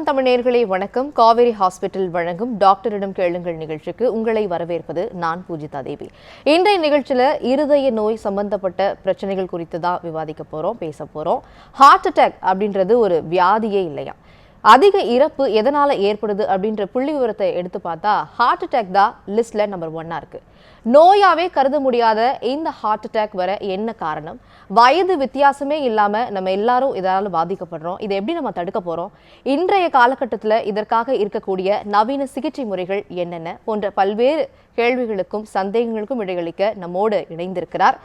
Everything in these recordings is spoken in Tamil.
ஆரோக்கியம் தமிழ் நேயர்களே வணக்கம். காவேரி ஹாஸ்பிட்டல் வழங்கும் டாக்டரிடம் கேளுங்கள் நிகழ்ச்சிக்கு உங்களை வரவேற்பது நான் பூஜிதா தேவி. இன்றைய நிகழ்ச்சியில் இருதய நோய் சம்பந்தப்பட்ட பிரச்சனைகள் குறித்து தான் விவாதிக்க போறோம், பேச போறோம். ஹார்ட் அட்டாக் அப்படின்றது ஒரு வியாதியே இல்லையா? அதிக இறப்பு எதனால ஏற்படுது அப்படின்ற புள்ளி விவரத்தை எடுத்து பார்த்தா ஹார்ட் அட்டாக் தான் லிஸ்ட்ல நம்பர் 1 இருக்கு. நோயாவே கருத முடியாத இந்த ஹார்ட் அட்டாக் வர என்ன காரணம்? வயது வித்தியாசமே இல்லாம நம்ம எல்லாரும் இதனால பாதிக்கப்படுறோம். இதை எப்படி நம்ம தடுக்க போறோம்? இன்றைய காலகட்டத்தில் இதற்காக இருக்கக்கூடிய நவீன சிகிச்சை முறைகள் என்னென்ன போன்ற பல்வேறு கேள்விகளுக்கும் சந்தேகங்களுக்கும் விடையளிக்க நம்மோடு இணைந்திருக்கிறார்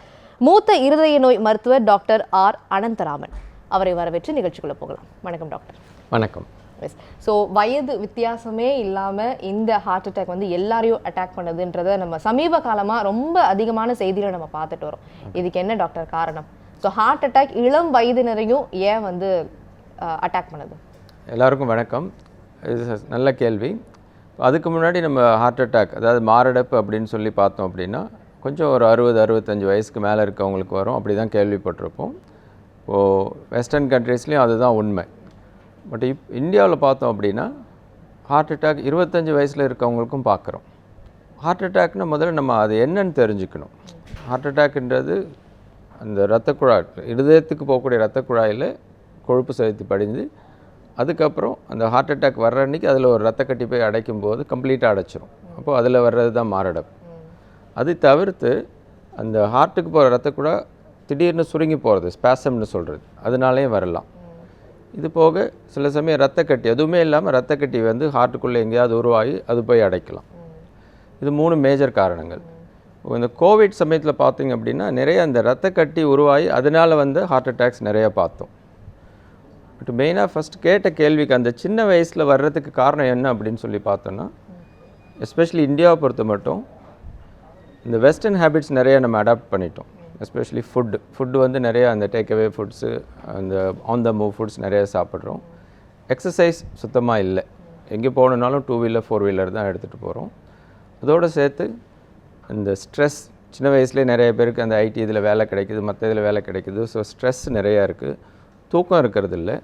மூத்த இருதய நோய் மருத்துவர் டாக்டர் ஆர் அனந்தராமன். அவரை வரவேற்று நிகழ்ச்சிக்குள்ள போகலாம். வணக்கம் டாக்டர். வணக்கம். ஸோ வயது வித்தியாசமே இல்லாமல் இந்த ஹார்ட் அட்டாக் வந்து எல்லாரையும் அட்டாக் பண்ணுதுன்றதை நம்ம சமீப காலமாக ரொம்ப அதிகமான செய்திகளை நம்ம பார்த்துட்டு வரோம். இதுக்கு என்ன டாக்டர் காரணம்? ஸோ ஹார்ட் அட்டாக் இளம் வயதினரையும் ஏன் வந்து அட்டாக் பண்ணுது? எல்லாருக்கும் வணக்கம். இது நல்ல கேள்வி. அதுக்கு முன்னாடி நம்ம ஹார்ட் அட்டாக் அதாவது மாரடைப்பு அப்படின்னு சொல்லி பார்த்தோம் அப்படின்னா கொஞ்சம் ஒரு 60-65 வயசுக்கு மேலே இருக்கவங்களுக்கு வரும், அப்படி தான் கேள்விப்பட்டிருப்போம். இப்போது வெஸ்டர்ன் கண்ட்ரீஸ்லேயும் அதுதான் உண்மை. பட் இந்தியாவில் பார்த்தோம் அப்படின்னா ஹார்ட் அட்டாக் 25 வயசில் இருக்கவங்களுக்கும் பார்க்குறோம். ஹார்ட் அட்டாக்னால் முதல்ல நம்ம அது என்னன்னு தெரிஞ்சுக்கணும். ஹார்ட் அட்டாக்ன்றது அந்த இரத்த குழாய், இருதயத்துக்கு போகக்கூடிய இரத்த குழாயில் கொழுப்பு செலுத்தி படிஞ்சு அதுக்கப்புறம் அந்த ஹார்ட் அட்டாக் வர்ற அன்றைக்கி அதில் ஒரு ரத்த கட்டி போய் அடைக்கும் போது கம்ப்ளீட்டாக அடைச்சிரும். அப்போது அதில் வர்றது தான் மாரடைப்பு. அது தவிர்த்து அந்த ஹார்ட்டுக்கு போகிற இரத்த குழாய் திடீர்னு சுருங்கி போகிறது, ஸ்பாசம்னு சொல்கிறது, அதனாலேயும் வரலாம். இது போக சில சமயம் ரத்த கட்டி எதுவுமே இல்லாமல் ரத்த கட்டி வந்து ஹார்ட்டுக்குள்ளே எங்கேயாவது உருவாகி அது போய் அடைக்கலாம். இது 3 மேஜர் காரணங்கள். இந்த கோவிட் சமயத்தில் பார்த்திங்க அப்படின்னா நிறைய அந்த ரத்த கட்டி உருவாகி அதனால் வந்து ஹார்ட் அட்டாக்ஸ் நிறையா பார்த்தோம். பட் மெயினாக ஃபஸ்ட் கேட்ட கேள்விக்கு அந்த சின்ன வயசில் வர்றதுக்கு காரணம் என்ன அப்படின்னு சொல்லி பார்த்தோன்னா, எஸ்பெஷலி இந்தியாவை பொறுத்த மட்டும் இந்த வெஸ்டர்ன் ஹேபிட்ஸ் நிறைய நம்ம அடாப்ட் பண்ணிட்டோம். எஸ்பெஷலி ஃபுட்டு வந்து நிறையா அந்த டேக்அவே ஃபுட்ஸு, அந்த ஆன் த மூவ் ஃபுட்ஸ் நிறைய சாப்பிட்றோம். எக்ஸசைஸ் சுத்தமாக இல்லை. எங்கே போகணுன்னாலும் 2 வீலர் 4 வீலர் தான் எடுத்துகிட்டு போகிறோம். அதோடு சேர்த்து இந்த ஸ்ட்ரெஸ், சின்ன வயசுலேயே நிறைய பேருக்கு அந்த ஐடி இதில் வேலை கிடைக்குது, மற்ற இதில் வேலை கிடைக்குது. ஸோ ஸ்ட்ரெஸ் நிறையா இருக்குது, தூக்கம் இருக்கிறது இல்லை.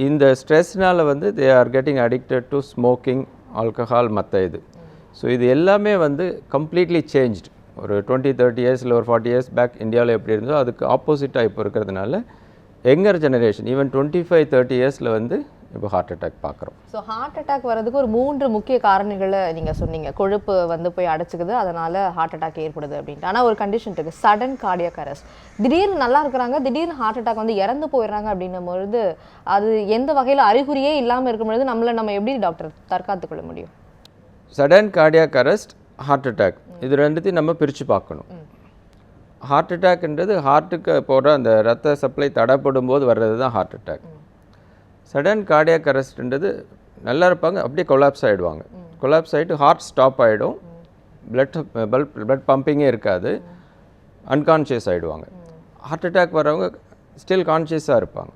இந்த ஸ்ட்ரெஸ்னால் வந்து they are getting addicted to smoking, alcohol, மற்ற இது. ஸோ இது எல்லாமே வந்து கம்ப்ளீட்லி சேஞ்ச்டு. ஒரு 20-30 இயர்ஸில் ஒரு 40 இயர்ஸ் பேக் இந்தியாவில் எப்படி இருந்தோ அதுக்கு ஆப்போசிட்டாக இப்போ இருக்கிறதுனால யங்கர் ஜெனரேஷன் ஈவன் 25-30 இயர்ஸில் வந்து இப்போ ஹார்ட் அட்டாக் பார்க்குறோம். ஸோ ஹார்ட் அட்டாக் வரதுக்கு ஒரு 3 முக்கிய காரணங்களை நீங்கள் சொன்னீங்க. கொழுப்பு வந்து போய் அடைச்சிக்குது, அதனால் ஹார்ட் அட்டாக் ஏற்படுது அப்படின்ட்டு. ஆனால் ஒரு கண்டிஷன் இருக்குது, சடன் கார்டியாக் அரெஸ்ட். திடீர்னு நல்லா இருக்கிறாங்க, திடீர்னு ஹார்ட் அட்டாக் வந்து இறந்து போயிடுறாங்க அப்படின்னும் பொழுது அது எந்த வகையில் அறிகுறியே இல்லாமல் இருக்கும் பொழுது நம்ம எப்படி டாக்டர் தற்காத்து கொள்ள முடியும்? Sudden cardiac arrest, heart attack, இது ரெண்டுத்தையும் நம்ம பிரித்து பார்க்கணும். ஹார்ட் அட்டாக்ன்றது ஹார்ட்டுக்கு போகிற அந்த ரத்த சப்ளை தடைப்படும் போது வர்றது தான் ஹார்ட் அட்டாக். சடன் கார்டியாக் அரெஸ்ட்ன்றது நல்லா இருப்பாங்க, அப்படியே கொலாப்ஸ் ஆகிடுவாங்க. கொலாப்ஸ் ஆகிட்டு ஹார்ட் ஸ்டாப் ஆகிடும், பிளட் பம்பிங்கே இருக்காது, அன்கான்ஷியஸ் ஆகிடுவாங்க. ஹார்ட் அட்டாக் வரவங்க ஸ்டில் கான்ஷியஸாக இருப்பாங்க.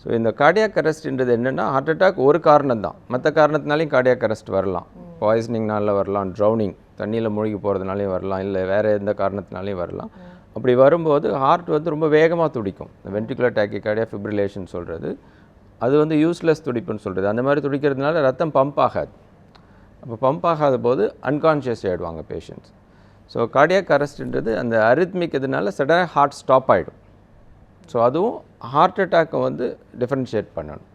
ஸோ இந்த கார்டியாக் அரெஸ்ட்ன்றது என்னென்னா, ஹார்ட் அட்டாக் ஒரு காரணம் தான், மற்ற காரணத்தினாலையும் கார்டியாக் அரெஸ்ட் வரலாம். பாய்சனிங்னால வரலாம், ட்ரௌனிங் தண்ணியில் மூழ்கி போகிறதுனாலையும் வரலாம், இல்லை வேறு எந்த காரணத்தினாலையும் வரலாம். அப்படி வரும்போது ஹார்ட் வந்து ரொம்ப வேகமாக துடிக்கும். இந்த வென்ட்ரிகுலர் டாக்கிகார்டியா ஃபிப்ரிலேஷன் சொல்கிறது, அது வந்து யூஸ்லெஸ் துடிப்புன்னு சொல்கிறது. அந்த மாதிரி துடிக்கிறதுனால ரத்தம் பம்ப் ஆகாது. அப்போ பம்ப் ஆகாத போது அன்கான்ஷியஸ் ஆகிடுவாங்க பேஷண்ட்ஸ். ஸோ கார்டியாக் அரெஸ்ட்ன்றது அந்த அரித்மிக் இதனால சடனாக ஹார்ட் ஸ்டாப் ஆகிடும். ஸோ அதுவும் ஹார்ட் அட்டாக்கை வந்து டிஃபரன்ஷியேட் பண்ணணும்.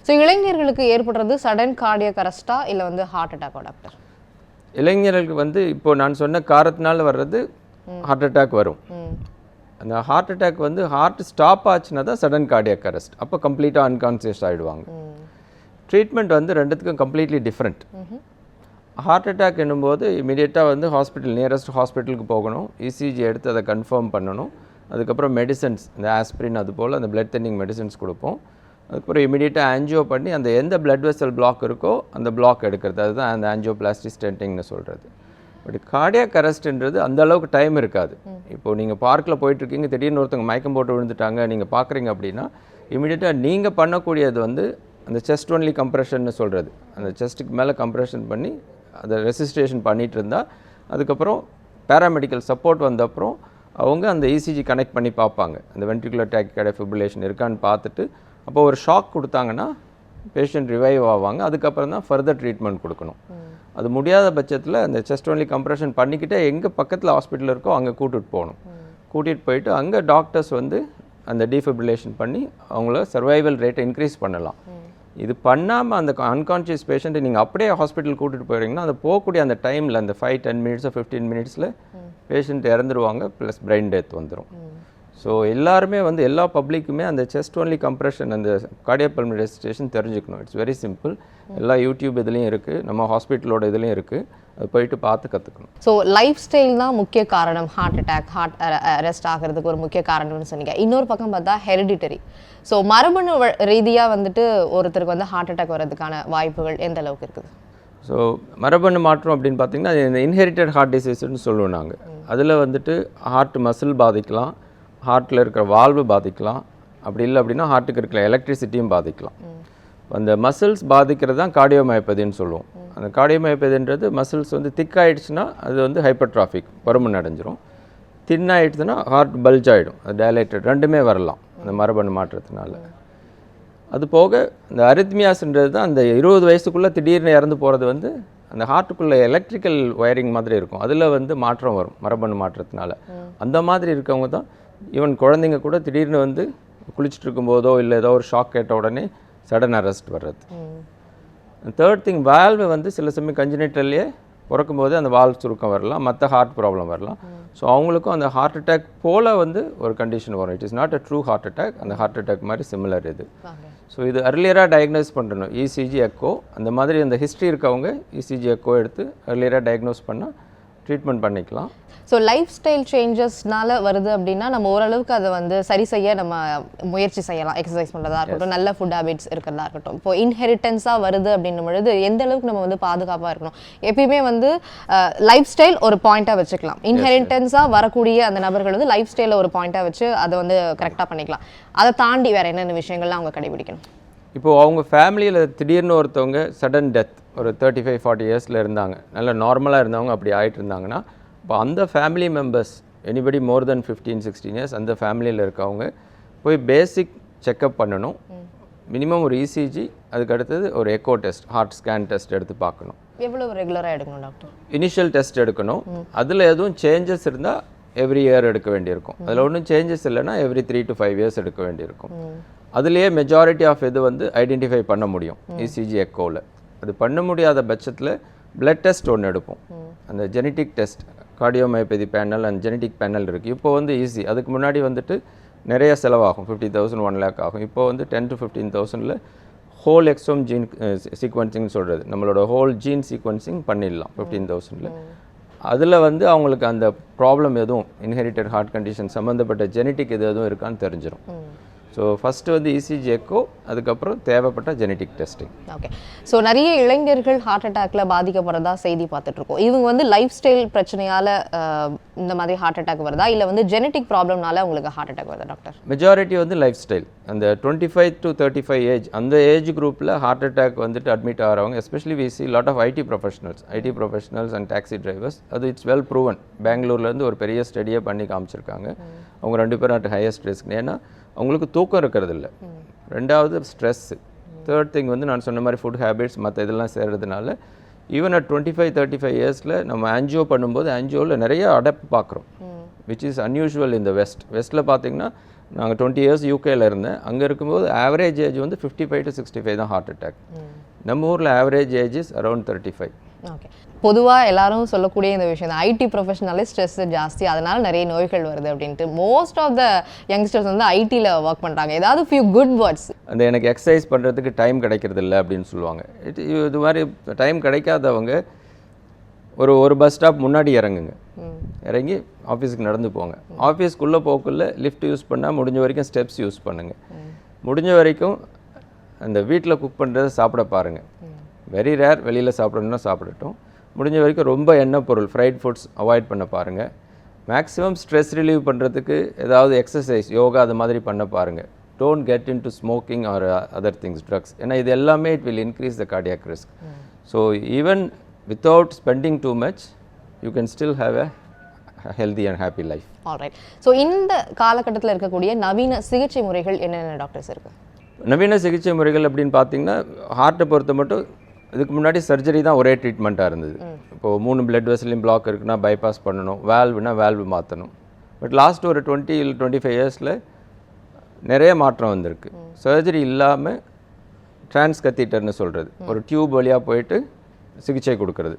ஸோ இளைஞர்களுக்கு ஏற்படுறது சடன் கார்டியாக் அரெஸ்டா இல்லை வந்து ஹார்ட் அட்டாக்கா டாக்டர்? இளைஞர்களுக்கு வந்து இப்போ நான் சொன்ன காரணத்தினால வர்றது ஹார்ட் அட்டாக் வரும். அந்த ஹார்ட் அட்டாக் வந்து ஹார்ட் ஸ்டாப் ஆச்சுன்னா தான் சடன் கார்டியாக் அரெஸ்ட். அப்போ கம்ப்ளீட்டாக அன்கான்சியஸ் ஆகிடுவாங்க. ட்ரீட்மெண்ட் வந்து ரெண்டுத்துக்கும் கம்ப்ளீட்லி டிஃப்ரெண்ட். ஹார்ட் அட்டாக் என்னும்போது இமீடியட்டாக வந்து ஹாஸ்பிட்டல், நியரஸ்ட் ஹாஸ்பிட்டலுக்கு போகணும், இசிஜி எடுத்து அதை கன்ஃபார்ம் பண்ணணும். அதுக்கப்புறம் மெடிசன்ஸ், இந்த ஆஸ்பிரின் அது போல் அந்த பிளட் தின்னிங் மெடிசன்ஸ் கொடுப்போம். அதுக்கப்புறம் இமீடியட்டாக ஆன்ஜியோ பண்ணி அந்த எந்த பிளட் வெசல் பிளாக் இருக்கோ அந்த பிளாக் எடுக்கிறது, அதுதான் அந்த ஆன்ஜியோபிளாஸ்டி ஸ்டென்டிங்னு சொல்கிறது. பட் கார்டியாக் அரெஸ்ட்ன்றது அந்த அளவுக்கு டைம் இருக்காது. இப்போது நீங்கள் பார்க்கில் போயிட்டுருக்கீங்க, திடீர்னு ஒருத்தவங்க மயக்கம் போட்டு விழுந்துட்டாங்க, நீங்கள் பார்க்குறீங்க அப்படின்னா இமீடியட்டாக நீங்கள் பண்ணக்கூடியது வந்து அந்த செஸ்ட் ஒன்லி கம்ப்ரெஷன்னு சொல்கிறது. அந்த செஸ்ட்டுக்கு மேலே கம்ப்ரெஷன் பண்ணி அதை ரெசிஸ்ட்ரேஷன் பண்ணிகிட்டு இருந்தால் அதுக்கப்புறம் பேராமெடிக்கல் சப்போர்ட் வந்தப்புறம் அவங்க அந்த இசிஜி கனெக்ட் பண்ணி பார்ப்பாங்க, அந்த வென்ட்ரிகுலர் டாக்கிகார்டியா ஃபிப்ரிலேஷன் இருக்கான்னு பார்த்துட்டு அப்போ ஒரு ஷாக் கொடுத்தாங்கன்னா பேஷண்ட் ரிவைவ் ஆவாங்க. அதுக்கப்புறம் தான் ஃபர்தர் ட்ரீட்மெண்ட் கொடுக்கணும். அது முடியாத பட்சத்தில் அந்த செஸ்ட் ஒன்லி கம்ப்ரெஷன் பண்ணிக்கிட்டே எங்கே பக்கத்தில் ஹாஸ்பிட்டல் இருக்கோ அங்கே கூட்டிகிட்டு போகணும். கூட்டிகிட்டு போயிட்டு அங்கே டாக்டர்ஸ் வந்து அந்த டீஃபிப்ரிலேஷன் பண்ணி அவங்கள சர்வைவல் ரேட்டை இன்க்ரீஸ் பண்ணலாம். இது பண்ணாமல் அந்த அன்கான்ஷியஸ் பேஷண்ட்டை நீங்கள் அப்படியே ஹாஸ்பிட்டல் கூட்டிகிட்டு போகிறீங்கன்னா அந்த போகக்கூடிய அந்த டைமில் அந்த 5-10 மினிட்ஸோ 15 மினிட்ஸில் பேஷண்ட் இறந்துருவாங்க, ப்ளஸ் பிரெயின் டெத் வந்துடும். ஸோ எல்லாருமே வந்து எல்லா பப்ளிக்குமே அந்த செஸ்ட் ஒன்லி கம்ப்ரெஷன் அந்த கார்டியோபல்மனரி ரெசிஸ்டேஷன் தெரிஞ்சுக்கணும். It's very simple. எல்லா யூடியூப் இதுலேயும் இருக்குது, நம்ம ஹாஸ்பிட்டலோட இதுலேயும் இருக்குது. அது போயிட்டு பார்த்து கற்றுக்கணும். ஸோ லைஃப் ஸ்டைல் தான் முக்கிய காரணம் ஹார்ட் அட்டாக், ஹார்ட் அரெஸ்ட் ஆகிறதுக்கு ஒரு முக்கிய காரணம்னு சொன்னீங்க. இன்னொரு பக்கம் பார்த்தா ஹெரிடிட்டரி. ஸோ மரபணு ரீதியாக வந்துட்டு ஒருத்தருக்கு வந்து ஹார்ட் அட்டாக் வர்றதுக்கான வாய்ப்புகள் எந்த அளவுக்கு இருக்குது? ஸோ மரபணு மாற்றம் அப்படின்னு பார்த்தீங்கன்னா இந்த இன்ஹெரிட்டட் ஹார்ட் டிசீஸ்ன்னு சொல்லுவோம் நாங்கள். அதில் வந்துட்டு ஹார்ட் மசில் பாதிக்கலாம், ஹார்ட்டில் இருக்கிற வால்வு பாதிக்கலாம், அப்படி இல்லை அப்படின்னா ஹார்ட்டுக்கு இருக்கிற எலக்ட்ரிசிட்டியும் பாதிக்கலாம். அந்த மசில்ஸ் பாதிக்கிறது தான் கார்டியோமயோபதின்னு சொல்லுவோம். அந்த கார்டியோமயோபதின்றது மசில்ஸ் வந்து திக் ஆகிடுச்சுன்னா அது வந்து ஹைப்பர்ட்ராஃபிக், பருமன் அடைஞ்சிரும். தின் ஆகிடுச்சுன்னா ஹார்ட் பல்ஜ் ஆகிடும், அது டைலேட்டட், ரெண்டுமே வரலாம் அந்த மரபணு மாற்றத்தினால. அது போக இந்த அரித்மியாஸ்ன்றது தான் அந்த 20 வயசுக்குள்ளே திடீர்னு இறந்து போகிறது வந்து அந்த ஹார்ட்டுக்குள்ளே எலக்ட்ரிக்கல் ஒயரிங் மாதிரி இருக்கும், அதில் வந்து மாற்றம் வரும் மரபணு மாற்றத்தினால. அந்த மாதிரி இருக்கவங்க தான் ஈவன் குழந்தைங்க கூட திடீர்னு வந்து குளிச்சுட்டு இருக்கும்போதோ இல்லை ஏதோ ஒரு ஷாக் கேட்ட உடனே சடன் அரெஸ்ட் வர்றது. தேர்ட் திங், வால்வு வந்து சில சமயம் கன்ஜினிட்டல்லையே பிறக்கும்போது அந்த வால்வ் சுருக்கம் வரலாம், மற்ற ஹார்ட் ப்ராப்ளம் வரலாம். ஸோ அவங்களுக்கும் அந்த ஹார்ட் அட்டாக் போல் வந்து ஒரு கண்டிஷன் வரும். It is not a true heart attack, அந்த ஹார்ட் அட்டாக் மாதிரி சிமிலர் இது. ஸோ இது அர்லியராக டயக்னோஸ் பண்ணணும். இசிஜி எக்கோ அந்த மாதிரி அந்த ஹிஸ்ட்ரி இருக்கவங்க இசிஜி எக்கோ எடுத்து அர்லியராக டயக்னோஸ் பண்ணால் ட்ரீட்மெண்ட் பண்ணிக்கலாம். ஸோ லைஃப் ஸ்டைல் சேஞ்சஸ்னால வருது அப்படின்னா நம்ம ஓரளவுக்கு அதை வந்து சரி செய்ய நம்ம முயற்சி செய்யலாம். எக்ஸசைஸ் பண்ணுறதா இருக்கட்டும், நல்ல ஃபுட் ஹேபிட்ஸ் இருக்கிறதா இருக்கட்டும். இப்போ இன்ஹெரிட்டன்ஸாக வருது அப்படின்னும் பொழுது எந்த அளவுக்கு நம்ம வந்து பாதுகாப்பாக இருக்கணும்? எப்பயுமே வந்து லைஃப் ஸ்டைல் ஒரு பாயிண்ட்டாக வச்சுக்கலாம். இன்ஹெரிட்டன்ஸாக வரக்கூடிய அந்த நபர்கள் வந்து லைஃப் ஸ்டைலில் ஒரு பாயிண்ட்டாக வச்சு அதை வந்து கரெக்டாக பண்ணிக்கலாம். அதை தாண்டி வேறு என்னென்ன விஷயங்கள்லாம் அவங்க கடைபிடிக்கணும்? இப்போது அவங்க ஃபேமிலியில் திடீர்னு ஒருத்தவங்க சடன் டெத் ஒரு 35-40 இயர்ஸில் இருந்தாங்க, நல்லா நார்மலாக இருந்தவங்க அப்படி ஆகிட்டு இருந்தாங்கன்னா, இப்போ அந்த family members anybody more than 15-16 years அந்த ஃபேமிலியில் இருக்கவங்க போய் பேசிக் செக்கப் பண்ணணும். மினிமம் ஒரு இசிஜி, அதுக்கு அடுத்தது ஒரு echo test, heart scan test எடுத்து பார்க்கணும். எவ்வளவு ரெகுலராக எடுக்கணும் டாக்டர்? இனிஷியல் டெஸ்ட் எடுக்கணும். அதில் எதுவும் சேஞ்சஸ் இருந்தால் எவ்ரி இயர் எடுக்க வேண்டியிருக்கும். அதில் ஒன்றும் சேஞ்சஸ் இல்லைன்னா எவ்ரி 3 to 5 இயர்ஸ் எடுக்க வேண்டியிருக்கும். அதுலேயே மெஜாரிட்டி ஆஃப் இது வந்து ஐடென்டிஃபை பண்ண முடியும் இசிஜி எக்கோவில். அது பண்ண முடியாத பட்சத்தில் பிளட் டெஸ்ட் ஒன்று எடுப்போம். அந்த genetic test, cardiomyopathy panel and genetic panel இருக்குது. இப்போ வந்து ஈஸி. அதுக்கு முன்னாடி வந்துட்டு நிறைய செலவாகும், 50,000 1 lakh ஆகும். இப்போ வந்து 10 to 15,000ல் ஹோல் எக்ஸோம் ஜீன் சீக்வன்சிங் சொல்கிறது, நம்மளோட ஹோல் ஜீன் சீக்வன்சிங் பண்ணிடலாம் 15,000ல். அதில் வந்து அவங்களுக்கு அந்த ப்ராப்ளம் எதுவும் இன்ஹெரிட்டட் ஹார்ட் கண்டிஷன் சம்மந்தப்பட்ட ஜெனட்டிக் எதுவும் இருக்கான்னு தெரிஞ்சிடும். ஸோ ஃபஸ்ட்டு வந்து இசிஜி எக்கோ, அதுக்கப்புறம் தேவைப்பட்ட ஜெனட்டிக் டெஸ்டிங். ஓகே. ஸோ நிறைய இளைஞர்கள் ஹார்ட் அட்டாக்ல பாதிக்கப்படுறதா செய்தி பார்த்துட்ருக்கோம். இவங்க வந்து லைஃப் ஸ்டைல் பிரச்சனையால் இந்த மாதிரி ஹார்ட் அட்டாக் வருதா, இல்லை வந்து ஜெனட்டிக் ப்ராப்ளம்னால உங்களுக்கு ஹார்ட் அட்டாக் வருதா டாக்டர்? மெஜாரிட்டி வந்து லைஃப் ஸ்டைல். அந்த 25 to 35 ஏஜ் அந்த ஏஜ் குரூப்பில் ஹார்ட் அட்டாக் வந்துட்டு அட்மிட் ஆகிறவங்க, especially we see lot of IT professionals and taxi drivers. அது இட்ஸ் வெல் ப்ரூவன். பெங்களூர்லேருந்து ஒரு பெரிய ஸ்டடியை பண்ணி காமிச்சிருக்காங்க. அவங்க 2 பேரும் அட் ஹையஸ்ட் ரிஸ்க். ஏன்னா அவங்களுக்கு தூக்கம் இருக்கிறது இல்லை, ரெண்டாவது ஸ்ட்ரெஸ்ஸு, தேர்ட் திங் வந்து நான் சொன்ன மாதிரி ஃபுட் ஹேபிட்ஸ் மற்ற இதெல்லாம் சேர்றதுனால ஈவன் அட் 25-35 இயர்ஸில் நம்ம ஆன்ஜியோ பண்ணும்போது ஆன்ஜியோவில் நிறைய அடப்பு பார்க்குறோம், விச் இஸ் அன்யூஷுவல் இன் த வெஸ்ட்டில் பார்த்தீங்கன்னா. நாங்கள் 20 இயர்ஸ் யூகேயில் இருந்தேன். அங்கே இருக்கும்போது ஆவரேஜ் ஏஜ் வந்து 55 to 65 தான் ஹார்ட் அட்டாக். நம்ம ஊரில் average age is around 35. Okay. பொதுவாக எல்லாரும் சொல்லக்கூடிய இந்த விஷயம் தான், ஐடி ப்ரொஃபஷனலே ஸ்ட்ரெஸ் ஜாஸ்தி, அதனால் நிறைய நோய்கள் வருது அப்படின்ட்டு. மோஸ்ட் ஆஃப் த யங்ஸ்டர்ஸ் வந்து ஐடியில் ஒர்க் பண்ணுறாங்க. ஏதாவது ஃபியூ குட் வேர்ட்ஸ், அந்த எனக்கு எக்ஸசைஸ் பண்ணுறதுக்கு டைம் கிடைக்கிறது இல்லை அப்படின்னு சொல்லுவாங்க. இது மாதிரி டைம் கிடைக்காதவங்க ஒரு பஸ் ஸ்டாப் முன்னாடி இறங்குங்க, இறங்கி ஆஃபீஸுக்கு நடந்து போங்க. ஆஃபீஸ்க்குள்ளே போக்குள்ளே லிஃப்ட் யூஸ் பண்ணால் முடிஞ்ச வரைக்கும் ஸ்டெப்ஸ் யூஸ் பண்ணுங்கள். முடிஞ்ச வரைக்கும் அந்த வீட்டில் குக் பண்ணுறதை சாப்பிட பாருங்கள். வெரி ரேர் வெளியில் சாப்பிடணுன்னா சாப்பிடட்டும். முடிஞ்ச வரைக்கும் ரொம்ப எண்ணெய் பொருள், ஃப்ரைட் ஃபுட்ஸ் அவாய்ட் பண்ண பாருங்கள். மேக்ஸிமம் ஸ்ட்ரெஸ் ரிலீவ் பண்ணுறதுக்கு ஏதாவது எக்ஸசைஸ், யோகா அது மாதிரி பண்ண பாருங்கள். Don't get in to smoking or other things, drugs. ஏன்னா இது எல்லாமே it will increase the cardiac risk. So even without spending too much you can still have a healthy and happy life. Alright. So இந்த காலகட்டத்தில் இருக்கக்கூடிய நவீன சிகிச்சை முறைகள் என்னென்ன டாக்டர்ஸ் இருக்குது? நவீன சிகிச்சை முறைகள் அப்படின்னு பார்த்தீங்கன்னா ஹார்ட்டை பொறுத்த மட்டும் இதுக்கு முன்னாடி சர்ஜரி தான் ஒரே ட்ரீட்மெண்ட்டாக இருந்தது. இப்போது 3 பிளட் வெசலையும் பிளாக் இருக்குன்னா பைபாஸ் பண்ணணும், வேல்வுனா வேல்வு மாற்றணும். பட் லாஸ்ட் ஒரு 20 இல்லை 25 இயர்ஸில் நிறைய மாற்றம் வந்திருக்கு. சர்ஜரி இல்லாமல் ட்ரான்ஸ் கத்தீட்டர்னு சொல்கிறது, ஒரு டியூப் வழியாக போயிட்டு சிகிச்சை கொடுக்கறது.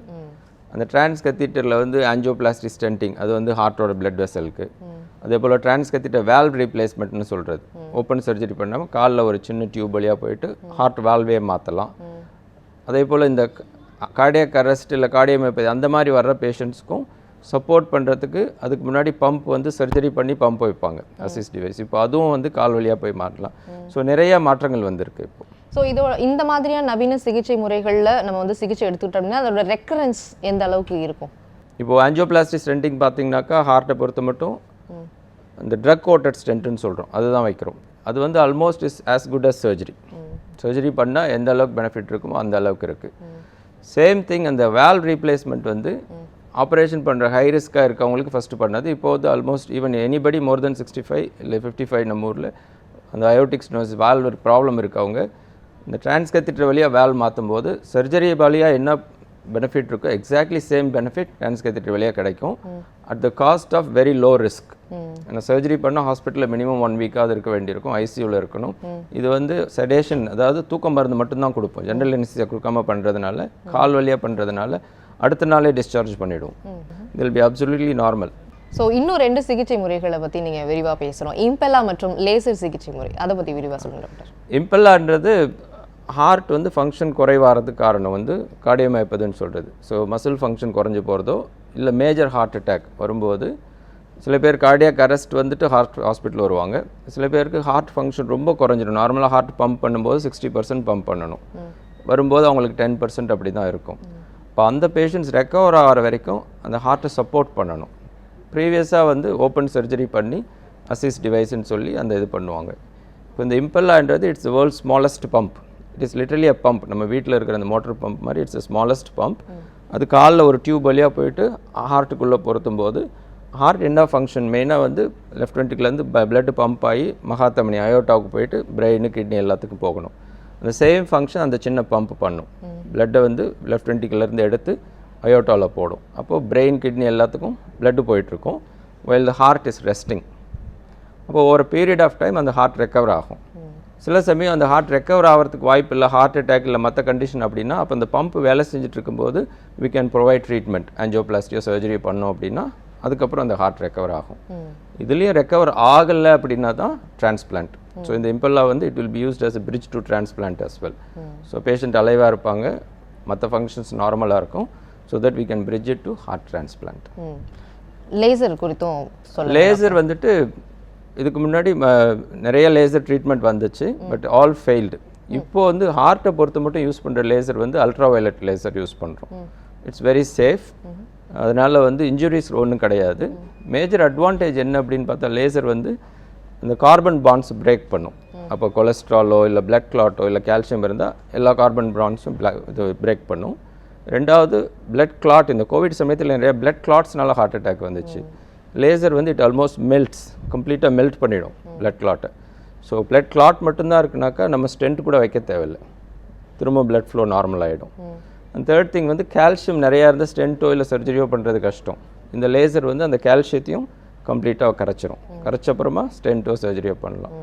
அந்த ட்ரான்ஸ் கத்தீட்டரில் வந்து ஆஞ்சியோபிளாஸ்டி ஸ்டென்டிங், அது வந்து ஹார்ட்டோட பிளட் வெசலுக்கு. அதே போல் ட்ரான்ஸ் கத்தீட்டர் வேல்வ் ரீப்ளேஸ்மெண்ட்னு சொல்கிறது, ஓப்பன் சர்ஜரி பண்ணாமல் காலில் ஒரு சின்ன டியூப் வழியாக போயிட்டு ஹார்ட் வேல்வே மாற்றலாம். அதே போல் இந்த கார்டியாக் அரெஸ்ட் இல்லை கார்டியோமையோபதி அந்த மாதிரி வர்ற பேஷண்ட்ஸ்க்கும் சப்போர்ட் பண்ணுறதுக்கு அதுக்கு முன்னாடி பம்ப் வந்து சர்ஜரி பண்ணி பம்ப் வைப்பாங்க, அசிஸ்ட் டிவைஸ். இப்போ அதுவும் வந்து கால் வழியாக போய் மாற்றலாம். ஸோ நிறைய மாற்றங்கள் வந்திருக்கு இப்போ. ஸோ இந்த மாதிரியான நவீன சிகிச்சை முறைகளில் நம்ம வந்து சிகிச்சை எடுத்துக்கிட்டோம்னா அதோட ரெக்கரன்ஸ் எந்த அளவுக்கு இருக்கும்? இப்போது ஆஞ்சியோபிளாஸ்டி ஸ்டென்டிங் பார்த்தீங்கன்னாக்கா ஹார்ட்டை பொறுத்த மட்டும் அந்த ட்ரக் கோட்டட் ஸ்டென்ட்னு சொல்கிறோம், அதுதான் வைக்கிறோம். அது வந்து almost is as good as surgery. Surgery பண்ணால் எந்த அளவுக்கு பெனிஃபிட் இருக்குமோ அந்த அளவுக்கு இருக்குது. சேம் திங் அந்த வேல்வ் ரீப்ளேஸ்மெண்ட் வந்து ஆப்ரேஷன் பண்ணுற ஹை ரிஸ்க்காக இருக்கவங்களுக்கு ஃபஸ்ட்டு பண்ணது. இப்போது almost even anybody more than 65 இல்லை 55 நம்ம ஊரில் அந்த அயோட்டிக் ஸ்டெனோசிஸ் வால்வ் ப்ராப்ளம் இருக்கவங்க இந்த டிரான்ஸ்கத்தீட்டர் வழியாக வேல்வ் மாற்றும் போது சர்ஜரி வழியாக என்ன பெனிஃபிட் இருக்கோ எக்ஸாக்ட்லி சேம் பெனிஃபிட் டிரான்ஸ்கத்தீட்டர் வழியாக கிடைக்கும் at the cost of very low risk. ஏன்னா சர்ஜரி பண்ணால் ஹாஸ்பிட்டலில் மினிமம் 1 வீக்காவது இருக்க வேண்டியிருக்கும், ஐசியூவில் இருக்கணும். இது வந்து செடேஷன், அதாவது தூக்கம் மருந்து மட்டும்தான் கொடுப்போம். ஜென்ரல் அனஸ்தீசியா கொடுக்காம பண்ணுறதுனால, கால் வழியாக பண்ணுறதுனால அடுத்த நாளே டிஸ்சார்ஜ் பண்ணிவிடுவோம். It will B absolutely normal. So இன்னும் 2 சிகிச்சை முறைகளை பற்றி நீங்கள் விரிவாக பேசுகிறோம், இம்பெல்லா மற்றும் லேசர் சிகிச்சை முறை. அதை பற்றி விரிவாக சொல்லுங்கள் டாக்டர். இம்பெல்லான்றது ஹார்ட் வந்து ஃபங்க்ஷன் குறைவாகிறதுக்கு காரணம் வந்து கார்டியோமையோபதின்னு சொல்கிறது. ஸோ மசில் ஃபங்க்ஷன் குறைஞ்சி போகிறதோ இல்லை மேஜர் ஹார்ட் அட்டாக் வரும்போது சில பேர் கார்டியாக் அரெஸ்ட் வந்துட்டு ஹாஸ்பிட்டல் வருவாங்க. சில பேருக்கு ஹார்ட் ஃபங்க்ஷன் ரொம்ப குறைஞ்சிடும். நார்மலாக ஹார்ட் பம்ப் பண்ணும்போது 60% பம்ப் பண்ணணும், வரும்போது அவங்களுக்கு 10% அப்படி தான் இருக்கும். இப்போ அந்த பேஷண்ட்ஸ் ரெக்கவர் ஆகிற வரைக்கும் அந்த ஹார்ட்டை சப்போர்ட் பண்ணணும். ப்ரீவியஸாக வந்து ஓப்பன் சர்ஜரி பண்ணி அசிஸ்ட் டிவைஸ்ன்னு சொல்லி அந்த இது பண்ணுவாங்க. இப்போ இந்த இம்பெல்லான்றது it's world smallest pump. It is literally a pump. நம்ம வீட்டில் இருக்கிற அந்த மோட்டர் பம்ப் மாதிரி இட்ஸ் அ ஸ்மாலஸ்ட் பம்ப். அது காலில் ஒரு டியூப் வழியாக போயிட்டு ஹார்ட்டுக்குள்ளே பொருத்தும் போது ஹார்ட் என்ன ஃபங்க்ஷன் மெயினாக வந்து லெஃப்ட் வென்ட்ரிக்கிலேருந்து பிளட் பம்ப் ஆகி மகாத்தமனி அயோட்டாவுக்கு போயிட்டு பிரெயின் கிட்னி எல்லாத்துக்கும் போகணும். அந்த சேம் ஃபங்க்ஷன் அந்த சின்ன பம்ப் பண்ணும். பிளட்டை வந்து லெஃப்ட் வென்ட்ரிக்கிலேருந்து எடுத்து அயோட்டாவில் போடும். அப்போது பிரெயின் கிட்னி எல்லாத்துக்கும் பிளட்டு போயிட்டுருக்கும் while the heart is resting. அப்போது ஒரு பீரியட் ஆஃப் டைம் அந்த ஹார்ட் ரெக்கவர் ஆகும். சில சமயம் அந்த ஹார்ட் ரெக்கவர் ஆகிறதுக்கு வாய்ப்பு இல்லை, ஹார்ட் அட்டாக் இல்லை மற்ற கண்டிஷன் அப்படின்னா அப்போ அந்த பம்ப் வேலை செஞ்சுட்டு இருக்கும்போது we can provide treatment, ஆஞ்சியோபிளாஸ்டியோ சர்ஜரி பண்ணோம் அப்படின்னா அதுக்கப்புறம் அந்த ஹார்ட் ரெக்கவர் ஆகும். இதுலேயும் ரெக்கவர் ஆகலை அப்படின்னா தான் டிரான்ஸ்பிளான்ட். ஸோ இந்த இம்பெல்லா வந்து it will be used as a bridge to transplant as well. So patient அலைவாக இருப்பாங்க, மற்ற ஃபங்க்ஷன்ஸ் நார்மலாக இருக்கும், so that we can bridge it to heart transplant. Laser குறித்தும் சொல்லுங்கள். லேசர் வந்துட்டு இதுக்கு முன்னாடி நிறைய லேசர் ட்ரீட்மெண்ட் வந்துச்சு, பட் ஆல் ஃபெயில்டு. இப்போது வந்து ஹார்ட்டை பொறுத்த மட்டும் யூஸ் பண்ணுற லேசர் வந்து அல்ட்ரா வயலட் லேசர் யூஸ் பண்ணுறோம். It's very safe. அதனால் வந்து இன்ஜுரிஸ் ஒன்றும் கிடையாது. மேஜர் அட்வான்டேஜ் என்ன அப்படின்னு பார்த்தா லேசர் வந்து இந்த கார்பன் பாண்ட்ஸ் பிரேக் பண்ணும். அப்போ கொலஸ்ட்ராலோ இல்லை பிளட் கிளாட்டோ இல்லை கால்சியம் இருந்தால் எல்லா கார்பன் பாண்ட்ஸும் இது பிரேக் பண்ணும். ரெண்டாவது பிளட் கிளாட், இந்த கோவிட் சமயத்தில் நிறைய பிளட் கிளாட்ஸ்னால ஹார்ட் அட்டாக் வந்துச்சு. லேசர் வந்து இட் ஆல்மோஸ்ட் மெல்ட்ஸ், கம்ப்ளீட்டாக மெல்ட் பண்ணிடும் பிளட் கிளாட்டை. ஸோ பிளட் கிளாட் மட்டும்தான் இருக்குனாக்கா நம்ம ஸ்டென்ட் கூட வைக்க தேவையில்லை, திரும்ப பிளட் ஃப்ளோ நார்மல் ஆகிடும். அண்ட் தேர்ட் திங் வந்து கால்சியம் நிறையா இருந்தால் ஸ்டென்ட்டோ இல்லை சர்ஜரியோ பண்ணுறது கஷ்டம். இந்த லேசர் வந்து அந்த கால்சியத்தையும் கம்ப்ளீட்டாக கரைச்சிரும். கரைச்சப்புறமா ஸ்டென்ட்டோ சர்ஜரியோ பண்ணலாம்.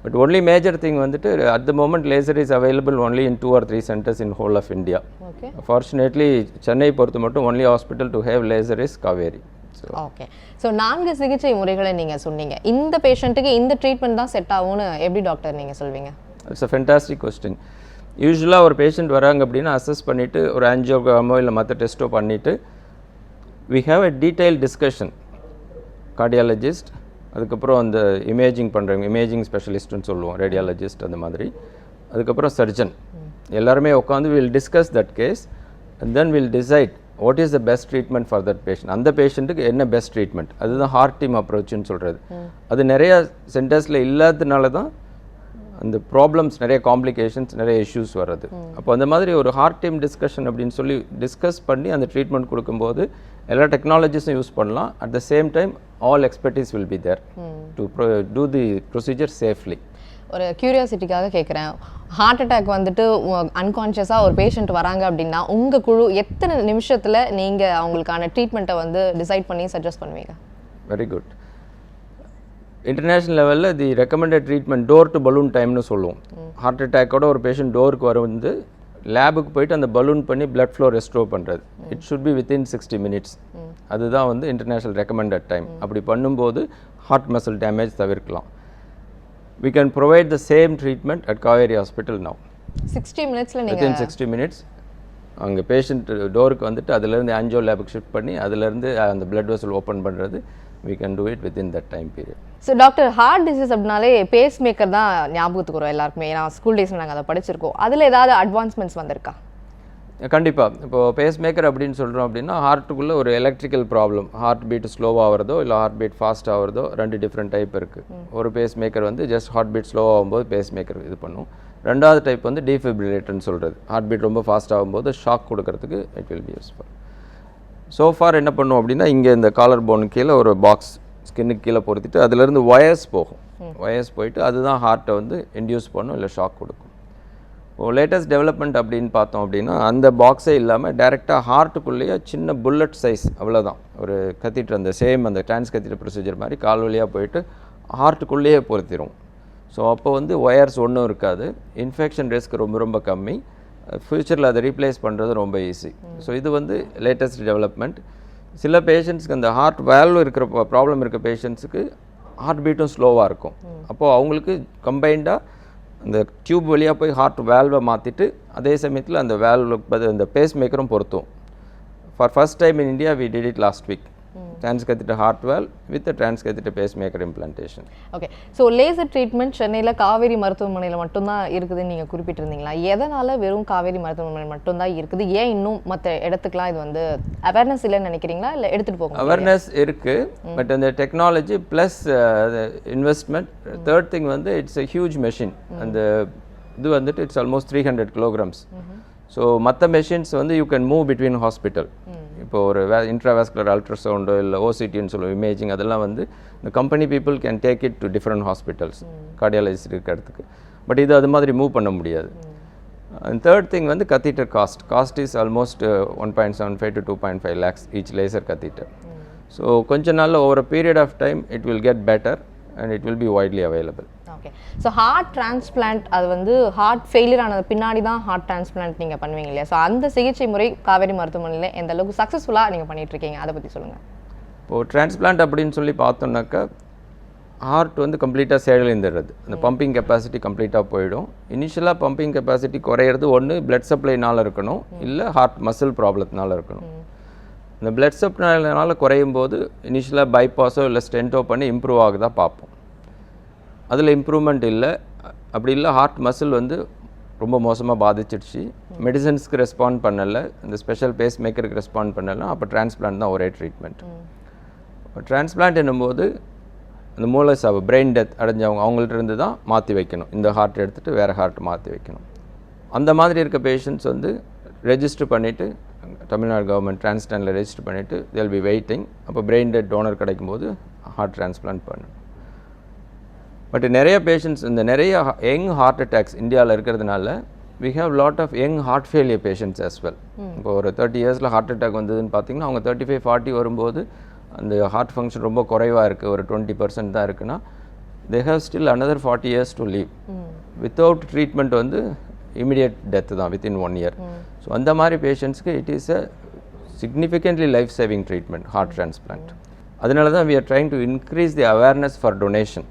பட் ஒன்லி மேஜர் திங் வந்துட்டு at the moment laser is available only in 2 or 3 centers in whole of India. Fortunately Chennai பொறுத்த மட்டும் only hospital to have laser is Kaveri. Okay. So 4 சிகிச்சை முறைகளை நீங்கள் சொன்னீங்க. இந்த பேஷண்ட்டுக்கு இந்த ட்ரீட்மெண்ட் தான் செட் ஆகும்னு எப்படி டாக்டர் நீங்கள் சொல்வீங்க? It's a fantastic question. யூஸ்வலாக ஒரு பேஷண்ட் வராங்க அப்படின்னா அசஸ் பண்ணிவிட்டு ஒரு ஆஞ்சியோகிராமோ இல்லை மற்ற டெஸ்ட்டோ பண்ணிவிட்டு we have a detail discussion. Cardiologist, அதுக்கப்புறம் அந்த இமேஜிங் பண்ணுறவங்க, இமேஜிங் ஸ்பெஷலிஸ்ட்டுன்னு சொல்லுவோம், ரேடியாலஜிஸ்ட் அந்த மாதிரி, அதுக்கப்புறம் சர்ஜன், எல்லாருமே உட்காந்து will discuss that case and then will decide what is the best treatment for that patient. அந்த பேஷண்ட்டுக்கு என்ன பெஸ்ட் ட்ரீட்மெண்ட், அதுதான் ஹார்ட் டீம் அப்ரோச்சுன்னு சொல்கிறது. அது நிறைய சென்டர்ஸில் இல்லாததுனால தான் அந்த ப்ராப்ளம்ஸ், நிறைய காம்ப்ளிகேஷன்ஸ், நிறைய இஷ்யூஸ் வர்றது. அப்போ அந்த மாதிரி ஒரு ஹார்ட் டீம் டிஸ்கஷன் அப்படின்னு சொல்லி டிஸ்கஸ் பண்ணி அந்த ட்ரீட்மெண்ட் கொடுக்கும்போது எல்லா டெக்னாலஜிஸும் யூஸ் பண்ணலாம். At the same time all expertise will be there to do the procedure safely. ஒரு கியூரியாசிட்டிக்காக கேட்குறேன், ஹார்ட் அட்டாக் வந்துட்டு அன்கான்ஷியஸாக ஒரு பேஷண்ட் வராங்க அப்படின்னா உங்கள் குழு எத்தனை நிமிஷத்தில் நீங்கள் அவங்களுக்கான ட்ரீட்மெண்ட்டை வந்து டிசைட் பண்ணி சஜஸ்ட் பண்ணுவீங்க? Very good. இன்டர்நேஷ்னல் லெவலில் the recommended treatment door to balloon டைம்னு சொல்லுவோம். ஹார்ட் அட்டாக்கோட ஒரு பேஷண்ட் டோருக்கு வர வந்து லேபுக்கு போயிட்டு அந்த பலூன் பண்ணி பிளட் ஃப்ளோ ரெஸ்டோர் பண்ணுறது. It should be within 60 minutes. அதுதான் வந்து இன்டர்நேஷ்னல் ரெக்கமெண்டட் டைம். அப்படி பண்ணும்போது ஹார்ட் மசில் டேமேஜ் தவிர்க்கலாம். We can provide the same treatment at Kaveri Hospital now. 60 minutesல நீங்க within 60 minutes அங்கே பேஷண்ட் டோருக்கு வந்துட்டு அதுலேருந்து ஆன்ஜியோ லேபுக்கு ஷிஃப்ட் பண்ணி அதுலேருந்து அந்த பிளட் வெசல் ஓப்பன் பண்ணுறது we can do it within that time period. So doctor, heart disease அப்படின்னாலே பேஸ் மேக்கர் தான் ஞாபகத்துக்கு வரும் எல்லாருக்குமே. ஏன்னா ஸ்கூல் டேஸில் நாங்கள் அதை படிச்சிருக்கோம். அதில் ஏதாவது அட்வான்ஸ்மெண்ட்ஸ் வந்திருக்கா? கண்டிப்பாக. இப்போது பேஸ் மேக்கர் அப்படின்னு சொல்கிறோம் அப்படின்னா ஹார்ட்டுக்குள்ளே ஒரு எலக்ட்ரிக்கல் ப்ராப்ளம், ஹார்ட் பீட் ஸ்லோவாக ஆகிறதோ இல்லை ஹார்ட் பீட் ஃபாஸ்ட் ஆகிறதோ 2 டிஃப்ரெண்ட் டைப் இருக்குது. ஒரு பேஸ் மேக்கர் வந்து ஜஸ்ட் ஹார்ட் பீட் ஸ்லோவாக ஆகும்போது பேஸ் மேக்கர் இது பண்ணும். ரெண்டாவது டைப் வந்து டீஃபிபிரிலேட்டர்னு சொல்கிறது. ஹார்ட் பீட் ரொம்ப ஃபாஸ்ட் ஆகும்போது ஷாக் கொடுக்கறதுக்கு it will be useful. So far என்ன பண்ணும் அப்படின்னா இங்கே இந்த காலர் போனுக்கு கீழே ஒரு பாக்ஸ் ஸ்கின்னுக்கு கீழே பொருத்திட்டு அதுலேருந்து ஒயர்ஸ் போகும். ஒயர்ஸ் போயிட்டு அதுதான் ஹார்ட்டை வந்து இன்டியூஸ் பண்ணும் இல்லை ஷாக் கொடுக்கும். லேட்டஸ்ட் டெவலப்மெண்ட் அப்படின்னு பார்த்தோம் அப்படின்னா அந்த பாக்ஸே இல்லாமல் டைரெக்டாக ஹார்ட்டுக்குள்ளேயே சின்ன புல்லட் சைஸ், அவ்வளோதான், ஒரு கத்திட்டு அந்த சேம் அந்த டிரான்ஸ் கத்திட்டு ப்ரொசீஜர் மாதிரி கால் வழியாக போயிட்டு ஹார்ட்டுக்குள்ளேயே பொருத்திடும். ஸோ அப்போ வந்து ஒயர்ஸ் ஒன்றும் இருக்காது. இன்ஃபெக்ஷன் ரிஸ்க் ரொம்ப ரொம்ப கம்மி. ஃப்யூச்சரில் அதை ரீப்ளேஸ் பண்ணுறது ரொம்ப ஈஸி. ஸோ இது வந்து லேட்டஸ்ட் டெவலப்மெண்ட். சில பேஷண்ட்ஸ்க்கு அந்த ஹார்ட் வேல்வ் இருக்கிற ப்ராப்ளம் இருக்க பேஷண்ட்ஸுக்கு ஹார்ட் பீட்டும் ஸ்லோவாக இருக்கும். அப்போது அவங்களுக்கு கம்பைண்டாக அந்த டியூப் வழியாக போய் ஹார்ட் வேல்வை மாற்றிட்டு அதே சமயத்தில் அந்த வேல்வுக்கு அந்த பேஸ் மேக்கரும் பொருத்தும். For first time in India we did it last week. Transcatheter heart valve with transcatheter pacemaker implantation. Okay. So laser treatment சென்னையில் காவேரி மருத்துவமனையில் மட்டும்தான் இருக்குதுன்னு நீங்கள் குறிப்பிட்டிருந்தீங்களா? எதனால் வெறும் காவேரி மருத்துவமனை மட்டும்தான் இருக்குது? ஏன் இன்னும் மற்ற இடத்துக்குலாம் இது வந்து அவேர்னஸ் இல்லைன்னு நினைக்கிறீங்களா, இல்லை எடுத்துகிட்டு போக? அவேர்னஸ் இருக்குது, பட் அந்த technology plus investment. Third thing வந்து இட்ஸ் எ ஹியூஜ் மெஷின். அந்த இது வந்துட்டு இட்ஸ் ஆல்மோஸ்ட் 300 kilograms. ஸோ மற்ற மெஷின்ஸ் வந்து you can move between hospital. இப்போ ஒரு இன்ட்ராவாஸ்குலர் அல்ட்ராசவுண்டோ இல்லை ஓசிடின்னு சொல்லுவோம், இமேஜிங், அதெல்லாம் வந்து இந்த company people can take it to different hospitals cardiologist இருக்கிறதுக்கு. பட் இது அது மாதிரி மூவ் பண்ண முடியாது. அண்ட் தேர்ட் திங் வந்து catheter cost is almost 1.75 to 2.5 lakhs each laser catheter. So கொஞ்ச நாளில் over a period of time it will get better and it will be widely available. Okay. So heart transplant, அது வந்து ஹார்ட் ஃபெயிலியர் ஆனது பின்னாடி தான் ஹார்ட் டிரான்ஸ்பிளான்ட் நீங்கள் பண்ணுவீங்க இல்லையா? ஸோ அந்த சிகிச்சை முறை காவேரி மருத்துவமனையில் எந்த அளவுக்கு சக்ஸஸ்ஃபுல்லாக நீங்கள் பண்ணிகிட்ருக்கீங்க, அதை பற்றி சொல்லுங்கள். இப்போது டிரான்ஸ்பிளான்ட் அப்படின்னு சொல்லி பார்த்தோம்னாக்கா ஹார்ட் வந்து கம்ப்ளீட்டாக செயலிழந்துடுறது. அந்த பம்பிங் கெப்பாசிட்டி கம்ப்ளீட்டாக போயிடும். இனிஷியலாக பம்பிங் கெப்பாசிட்டி குறையிறது ஒன்று பிளட் சப்ளைனால் இருக்கணும், இல்லை ஹார்ட் மசில் ப்ராப்ளத்தினால இருக்கணும். இந்த பிளட் சப்ளைனால குறையும் போது இனிஷியலாக பைபாஸோ இல்லை ஸ்டென்ட்டோ பண்ணி இம்ப்ரூவ் ஆகுதா பார்ப்போம். அதில் இம்ப்ரூவ்மெண்ட் இல்லை, அப்படி இல்லை ஹார்ட் மசில் வந்து ரொம்ப மோசமாக பாதிச்சிடுச்சு, மெடிசன்ஸ்க்கு ரெஸ்பாண்ட் பண்ணலை, இந்த ஸ்பெஷல் பேஸ் மேக்கருக்கு ரெஸ்பாண்ட் பண்ணலை, அப்போ டிரான்ஸ்பிளான்ட் தான் ஒரே ட்ரீட்மெண்ட். டிரான்ஸ்பிளான்ட் என்னும்போது அந்த மூளை சாவு, பிரெயின் டெத் அடைஞ்சவங்க அவங்கள்ட்ட இருந்து தான் மாற்றி வைக்கணும். இந்த ஹார்ட் எடுத்துகிட்டு வேறு ஹார்ட் மாற்றி வைக்கணும். அந்த மாதிரி இருக்க பேஷண்ட்ஸ் வந்து ரெஜிஸ்டர் பண்ணிவிட்டு தமிழ்நாடு கவர்மெண்ட் டிரான்ஸ்பிளான்ட்டில் ரெஜிஸ்டர் பண்ணிவிட்டு தேல் பி வெயிட்டிங். அப்போ பிரெயின் டெட் டோனர் கிடைக்கும்போது ஹார்ட் டிரான்ஸ்பிளான்ட் பண்ணணும். பட் நிறைய பேஷண்ட்ஸ், இந்த நிறைய யங் ஹார்ட் அட்டாக்ஸ் இந்தியாவில் இருக்கிறதுனால we have lot of young heart failure patients as well. இப்போ ஒரு 30 yearsல ஹார்ட் அட்டாக் வந்ததுன்னு பார்த்தீங்கன்னா அவங்க 35-40 வரும்போது அந்த ஹார்ட் ஃபங்க்ஷன் ரொம்ப குறைவாக இருக்குது, ஒரு 20% தான் இருக்குன்னா they have still another 40 years to live. Without treatment வந்து immediate death தான் within 1 year. ஸோ அந்த மாதிரி பேஷண்ட்ஸ்க்கு it is a significantly life saving treatment, heart transplant. அதனால தான் we are trying to increase the awareness for donation.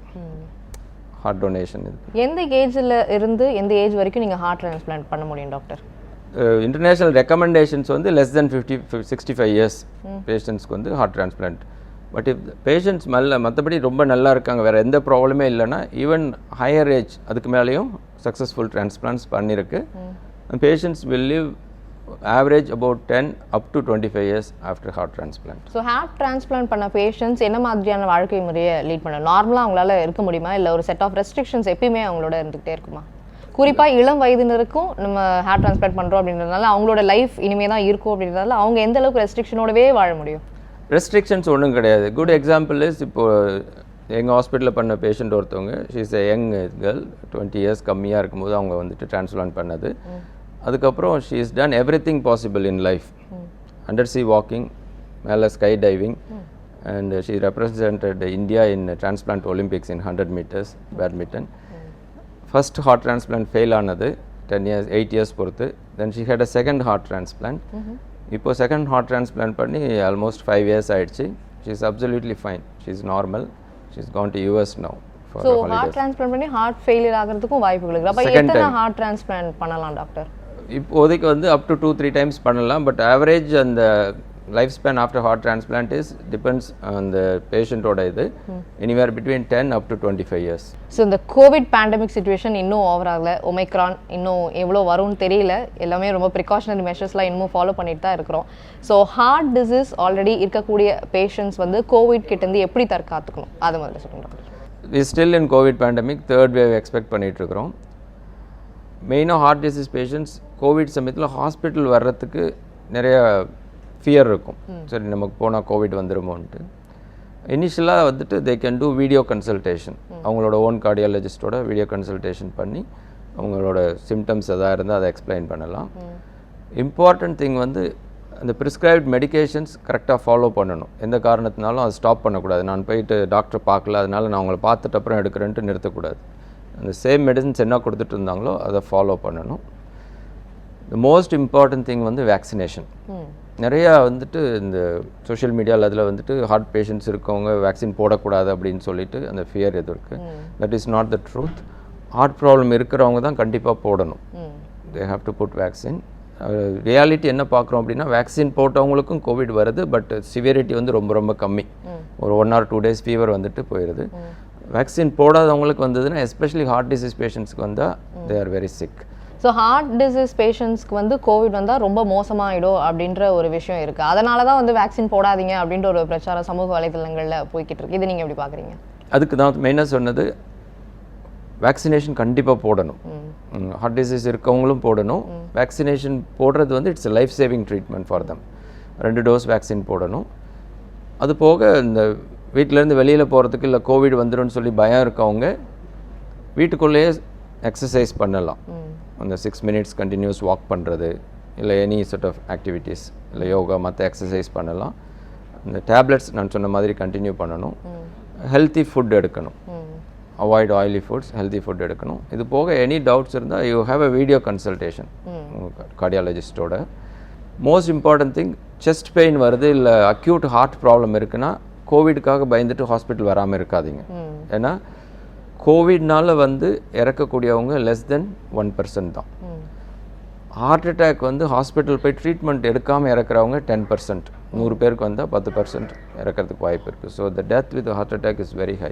Heart donation. எந்த ஏஜில் இருந்து எந்த ஏஜ் வரைக்கும் நீங்கள் ஹார்ட் டிரான்ஸ்பிளான்ட் பண்ண முடியும் டாக்டர்? இன்டர்நேஷ்னல் ரெக்கமெண்டேஷன்ஸ் வந்து less than 65 years பேஷண்ட்ஸ்க்கு வந்து heart transplant. But if patients மற்றபடி ரொம்ப நல்லா இருக்காங்க, வேறு எந்த ப்ராப்ளமே இல்லைன்னா ஈவன் ஹையர் ஏஜ் அதுக்கு மேலேயும் சக்ஸஸ்ஃபுல் டிரான்ஸ்பிளான்ட்ஸ் பண்ணியிருக்கு. Patients will live average about 10 up to 25 years after heart transplant. So heart transplant பண்ண பேஷண்ட்ஸ் என்ன மாதிரியான வாழ்க்கை முறையை லீட் பண்ண நார்மலாக அவங்களால இருக்க முடியுமா, இல்லை ஒரு செட் ஆஃப் ரெஸ்ட்ரிக்ஷன்ஸ் எப்பயுமே அவங்களோட இருந்துகிட்டே இருக்குமா? குறிப்பாக இளம் வயதினருக்கும் நம்ம ஹார்ட் டிரான்ஸ்பிளான்ட் பண்ணுறோம் அப்படின்றதுனால அவங்களோட லைஃப் இனிமே தான் இருக்கும் அப்படின்றதுனால அவங்க எந்த அளவுக்கு ரெஸ்ட்ரிக்ஷனோடவே வாழ முடியும்? ரெஸ்ட்ரிக்ஷன்ஸ் ஒன்றும் கிடையாது. குட் எக்ஸாம்பிள் இஸ் இப்போ எங்கள் ஹாஸ்பிட்டலில் பண்ண பேஷண்ட் ஒருத்தவங்க she is a young girl 20 years கம்மியாக இருக்கும்போது அவங்க வந்துட்டு டிரான்ஸ்பிளான்ட் பண்ணது. அதுக்கப்புறம் she is done everything possible in life. Under sea walking, மேலே sky diving, and she represented India in transplant Olympics in 100 meters badminton. First heart transplant fail ஆனது 8 years பொறுத்து. Then she had a second heart transplant. இப்போ செகண்ட் ஹார்ட் டிரான்ஸ்பிளான்ட் பண்ணி ஆல்மோஸ்ட் 5 years ஆயிடுச்சு. She is absolutely fine. She is normal. She's gone to US now for so holidays. heart transplant பண்ணி ஹார்ட் ஃபெயிலியர் ஆகிறதுக்கும் வாய்ப்புகள் இருக்கு. அப்ப எத்தனை ஹார்ட் டிரான்ஸ்பிளான்ட் பண்ணலாம் டாக்டர்? இப்போதைக்கு வந்து up to 2-3 times பண்ணலாம். பட் ஆவரேஜ் அந்த life span after heart transplant is depends on the பேஷண்ட்டோட இது anywhere between 10 up to 25 years. So இந்த கோவிட் பேண்டமிக் சுச்சுவேஷன் இன்னும் ஓவர் ஆகல. ஒமைக்ரான் இன்னும் எவ்வளோ வரும்னு தெரியல. எல்லாமே ரொம்ப ப்ரிகாஷனரி மெஷர்ஸ்லாம் இன்னும் ஃபாலோ பண்ணிட்டு தான் இருக்கிறோம். ஸோ ஹார்ட் டிசீஸ் ஆல்ரெடி இருக்கக்கூடிய பேஷண்ட்ஸ் வந்து கோவிட் கிட்டேருந்து எப்படி தற்காத்துக்கணும் அதை முதல்ல சொல்லுங்கள். We still in covid pandemic, third wave expect பண்ணிட்டு இருக்கிறோம். மெயினாக ஹார்ட் டிசீஸ் பேஷண்ட்ஸ் கோவிட் சமயத்தில் ஹாஸ்பிட்டல் வர்றதுக்கு நிறைய ஃபியர் இருக்கும். சரி நமக்கு போனால் கோவிட் வந்துடுமோன்ட்டு. இனிஷியலாக வந்துட்டு they can do video consultation. அவங்களோட ஓன் கார்டியாலஜிஸ்டோட வீடியோ கன்சல்டேஷன் பண்ணி அவங்களோட சிம்டம்ஸ் எதாவது இருந்தால் அதை எக்ஸ்பிளைன் பண்ணலாம். இம்பார்ட்டன்ட் திங் வந்து அந்த ப்ரிஸ்கிரைப்ட் மெடிகேஷன்ஸ் கரெக்டாக ஃபாலோ பண்ணணும். எந்த காரணத்தினாலும் அதை ஸ்டாப் பண்ணக்கூடாது. நான் போயிட்டு டாக்டர் பார்க்கல, அதனால நான் அவங்கள பார்த்துட்டு அப்புறம் எடுக்கிறேன்ட்டு நிறுத்தக்கூடாது. அந்த சேம் மெடிசன்ஸ் என்ன கொடுத்துட்டு இருந்தாங்களோ அதை ஃபாலோ பண்ணணும். த மோஸ்ட் இம்பார்ட்டன்ட் திங் வந்து வேக்சினேஷன். நிறையா வந்துட்டு இந்த சோஷியல் மீடியாவில் அதில் வந்துட்டு ஹார்ட் பேஷண்ட்ஸ் இருக்கவங்க வேக்சின் போடக்கூடாது அப்படின்னு சொல்லிட்டு அந்த ஃபியர் எது இருக்குது. That is not the truth. Heart problem இருக்கிறவங்க தான் கண்டிப்பாக போடணும். They have to put vaccine. Reality என்ன பார்க்குறோம் அப்படின்னா வேக்சின் போட்டவங்களுக்கும் கோவிட் வருது. பட் சிவியரிட்டி வந்து ரொம்ப ரொம்ப கம்மி. ஒரு 1 or 2 days ஃபீவர் வந்துட்டு போயிடுது. வேக்சின் போடாதவங்களுக்கு வந்ததுன்னா எஸ்பெஷலி ஹார்ட் டிசீஸ் பேஷண்ட்ஸ்க்கு வந்தால் they are very sick. So heart disease பேஷண்ட்ஸ்க்கு வந்து கோவிட் வந்தால் ரொம்ப மோசமாகிடும் அப்படின்ற ஒரு விஷயம் இருக்குது. அதனால தான் வந்து வேக்சின் போடாதீங்க அப்படின்ற ஒரு பிரச்சாரம் சமூக வலைதளங்களில் போய்கிட்டு இருக்கு. இது நீங்கள் எப்படி பார்க்குறீங்க? அதுக்கு தான் மெயினாக சொன்னது வேக்சினேஷன் கண்டிப்பாக போடணும். ஹார்ட் டிசீஸ் இருக்கவங்களும் போடணும். வேக்சினேஷன் போடுறது வந்து it's life saving treatment for them. 2 dose vaccine போடணும். அது போக இந்த வீட்டிலேருந்து வெளியில் போகிறதுக்கு இல்லை கோவிட் வந்துடும் சொல்லி பயம் இருக்கவங்க வீட்டுக்குள்ளேயே எக்ஸசைஸ் பண்ணலாம். அந்த 6 minutes கண்டினியூஸ் வாக் பண்ணுறது, இல்லை எனி செட் ஆஃப் ஆக்டிவிட்டீஸ், இல்லை யோகா, மற்ற எக்ஸசைஸ் பண்ணலாம். இந்த டேப்லெட்ஸ் நான் சொன்ன மாதிரி கண்டினியூ பண்ணணும். ஹெல்த்தி ஃபுட் எடுக்கணும். Avoid oily foods, healthy food எடுக்கணும். இது போக எனி டவுட்ஸ் இருந்தால் you have a video consultation கார்டியாலஜிஸ்டோட. Most important thing, chest pain வருது இல்லை அக்யூட் ஹார்ட் ப்ராப்ளம் இருக்குன்னா கோவிடுக்காக பயந்துட்டு ஹாஸ்பிட்டல் வராமல் இருக்காதீங்க. ஏன்னா கோவிட்னால வந்து இறக்கக்கூடியவங்க லெஸ் தென் 1% தான். ஹார்ட் அட்டாக் வந்து ஹாஸ்பிட்டல் போய் ட்ரீட்மெண்ட் எடுக்காமல் இறக்குறவங்க 10%. 100 பேருக்கு வந்தால் 10% இறக்கிறதுக்கு வாய்ப்பு இருக்குது. So the death with heart attack is very high.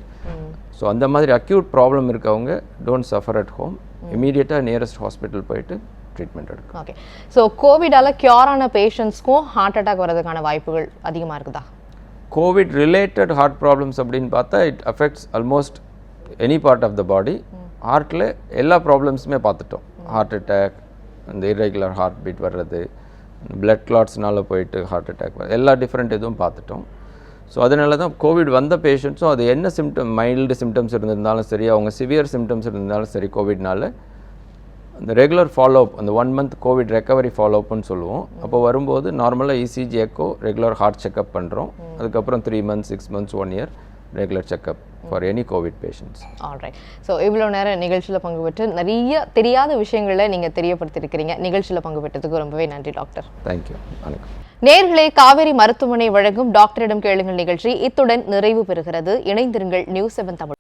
So அந்த மாதிரி அக்யூட் ப்ராப்ளம் இருக்கவங்க டோன்ட் சஃபர் அட் ஹோம். இமீடியட்டாக நியரஸ்ட் ஹாஸ்பிட்டல் போயிட்டு ட்ரீட்மெண்ட் எடுக்கும். ஓகே. ஸோ கோவிடால் க்யூரான பேஷண்ட்ஸ்க்கும் ஹார்ட் அட்டாக் வரதுக்கான வாய்ப்புகள் அதிகமாக இருக்குதா? கோவிட் ரிலேட்டட் ஹார்ட் ப்ராப்ளம்ஸ் அப்படின்னு பார்த்தா it affects almost any part of the body. ஹார்ட்டில் எல்லா ப்ராப்ளம்ஸுமே பார்த்துட்டோம். ஹார்ட் அட்டாக், அந்த இர்ரெகுலர் ஹார்ட் பீட் வர்றது, பிளட் கிளாட்ஸ்னால போயிட்டு ஹார்ட் அட்டாக் எல்லா டிஃப்ரெண்ட் இதுவும் பார்த்துட்டோம். ஸோ அதனால தான் கோவிட் வந்த பேஷண்ட்ஸும் அது என்ன சிம்டம், மைல்டு சிம்டம்ஸ் இருந்திருந்தாலும் சரி, அவங்க சிவியர் சிம்டம்ஸ் இருந்தாலும் சரி, கோவிட்னால அந்த ரெகுலர் ஃபாலோஅப், அந்த 1 month கோவிட் ரெக்கவரி ஃபாலோஅப்னு சொல்லுவோம். அப்போ வரும்போது நார்மலாக ECG, echo, regular heart checkup பண்ணுறோம். அதுக்கப்புறம் 3 months, 6 months, 1 year regular checkup for any covid patients. Alright. So இவ்வளோ நேரம் நிகழ்ச்சியில் பங்கு பெற்று நிறைய தெரியாத விஷயங்களை நீங்கள் தெரியப்படுத்தியிருக்கிறீங்க. நிகழ்ச்சியில் பங்கு பெற்றதுக்கு ரொம்பவே நன்றி டாக்டர். தேங்க்யூ. வணக்கம் நேயர்களே. காவேரி மருத்துவமனை வழங்கும் டாக்டரிடம் கேளுங்கள் நிகழ்ச்சி இத்துடன் நிறைவு பெறுகிறது. இணைந்திருங்கள் நியூஸ் 7 தமிழ்.